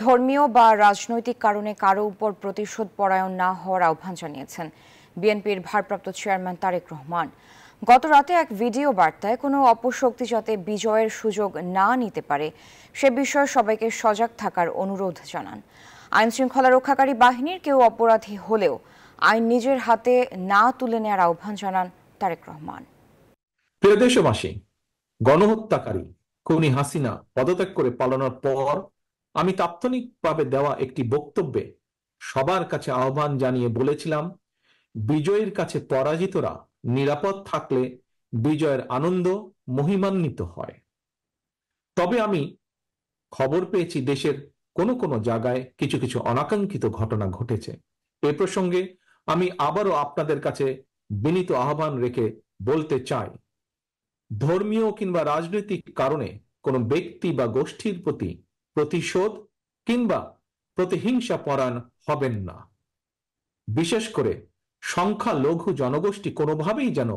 ধর্মীয় বা রাজনৈতিক কারণে কারো উপর প্রতিশোধ পরায়ণ না হওয়ার আহ্বান জানিয়েছেন বিএনপির ভারপ্রাপ্ত চেয়ারম্যান তারেক রহমান। গত রাতে এক ভিডিও বার্তায় কোনো অপশক্তি যাতে বিজয়ের সুযোগ না নিতে পারে সে বিষয়ে সবাইকে সজাগ থাকার অনুরোধ জানান। আইন শৃঙ্খলা রক্ষাকারী বাহিনীর কেউ অপরাধী হলেও আইন নিজের হাতে না তুলে নেওয়ার আহ্বান জানান তারেক রহমান। প্রিয় দেশবাসী, গণহত্যাকারী খুনি হাসিনা পদত্যাগ করে পালানোর পর আমি তাৎক্ষণিকভাবে দেওয়া একটি বক্তব্যে সবার কাছে আহ্বান জানিয়ে বলেছিলাম, বিজয়ের কাছে পরাজিতরা নিরাপদ থাকলে বিজয়ের আনন্দ মহিমান্বিত হয়। তবে আমি খবর পেয়েছি দেশের কোনো কোনো জায়গায় কিছু কিছু অনাকাঙ্ক্ষিত ঘটনা ঘটেছে। এ প্রসঙ্গে আমি আবারও আপনাদের কাছে বিনীত আহ্বান রেখে বলতে চাই, ধর্মীয় কিংবা রাজনৈতিক কারণে কোনো ব্যক্তি বা গোষ্ঠীর প্রতি প্রতিশোধ কিংবা প্রতিহিংসা পরায়ণ হবেন না। বিশেষ করে সংখ্যালঘু জনগোষ্ঠী কোনোভাবেই যেন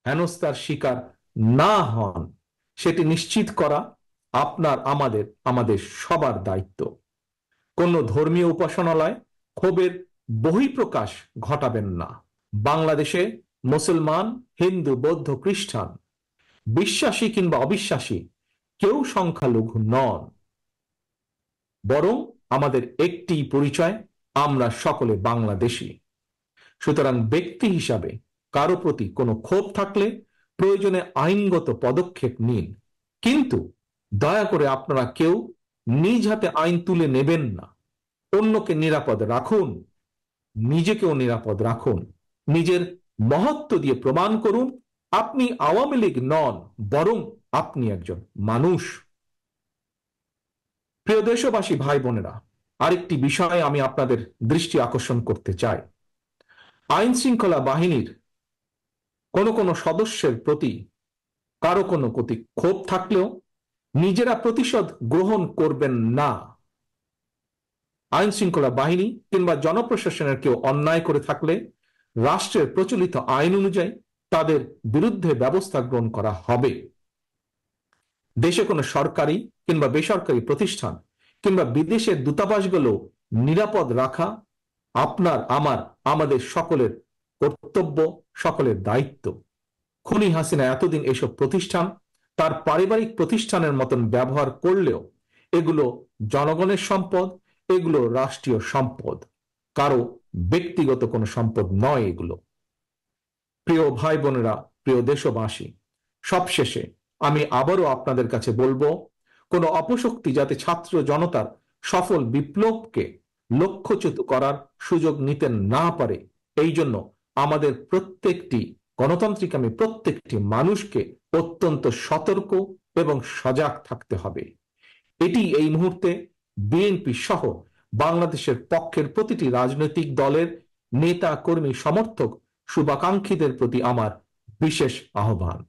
হেনস্থার শিকার না হন, সেটি নিশ্চিত করা আপনার আমাদের সবার দায়িত্ব। কোন ধর্মীয় উপাসনালয় ক্ষোভের বহিঃপ্রকাশ ঘটাবেন না। বাংলাদেশে মুসলমান, হিন্দু, বৌদ্ধ, খ্রিস্টান, বিশ্বাসী কিংবা অবিশ্বাসী কেউ সংখ্যালঘু নন, বরং আমাদের একটি পরিচয়, আমরা সকলে বাংলাদেশী। সুতরাং ব্যক্তি হিসাবে কারো প্রতি কোনো ক্ষোভ থাকলে প্রয়োজনে আইনগত পদক্ষেপ নিন, কিন্তু দয়া করে আপনারা কেউ নিজ হাতে আইন তুলে নেবেন না। অন্যকে নিরাপদ রাখুন, নিজেকেও নিরাপদ রাখুন। নিজের মহত্ব দিয়ে প্রমাণ করুন আপনি আওয়ামী লীগ নন, বরং আপনি একজন মানুষ। প্রিয় দেশবাসী, ভাই বোনেরা, আরেকটি বিষয়ে আমি আপনাদের দৃষ্টি আকর্ষণ করতে চাই। আইন শৃঙ্খলা বাহিনীর কোন কোন সদস্যের প্রতি কারো কোনো প্রতি ক্ষোভ থাকলেও নিজেরা প্রতিশোধ গ্রহণ করবেন না। আইন শৃঙ্খলা বাহিনী কিংবা জনপ্রশাসনের কেউ অন্যায় করে থাকলে রাষ্ট্রের প্রচলিত আইন অনুযায়ী তাদের বিরুদ্ধে ব্যবস্থা গ্রহণ করা হবে। দেশে কোনো সরকারি কিংবা বেসরকারি প্রতিষ্ঠান কিংবা বিদেশের দূতাবাসগুলো নিরাপদ রাখা আমাদের সকলের কর্তব্য, সকলের দায়িত্ব। খুনি হাসিনা এতদিন এসব প্রতিষ্ঠান তার পারিবারিক প্রতিষ্ঠানের মতন ব্যবহার করলেও এগুলো জনগণের সম্পদ, এগুলো রাষ্ট্রীয় সম্পদ, কারো ব্যক্তিগত কোনো সম্পদ নয় এগুলো। প্রিয় ভাই বোনেরা, প্রিয় দেশবাসী, সবশেষে আমি আবারও আপনাদের কাছে বলবো, কোনো অপশক্তি যাতে ছাত্র জনতার সফল বিপ্লবকে লক্ষ্যচ্যুত করার সুযোগ নিতে না পারে, এই জন্য আমাদের প্রত্যেকটি মানুষকে অত্যন্ত সতর্ক এবং সজাগ থাকতে হবে। এটি এই মুহূর্তে বিএনপি সহ বাংলাদেশের পক্ষের প্রতিটি রাজনৈতিক দলের নেতা, কর্মী, সমর্থক, শুভাকাঙ্ক্ষীদের প্রতি আমার বিশেষ আহ্বান।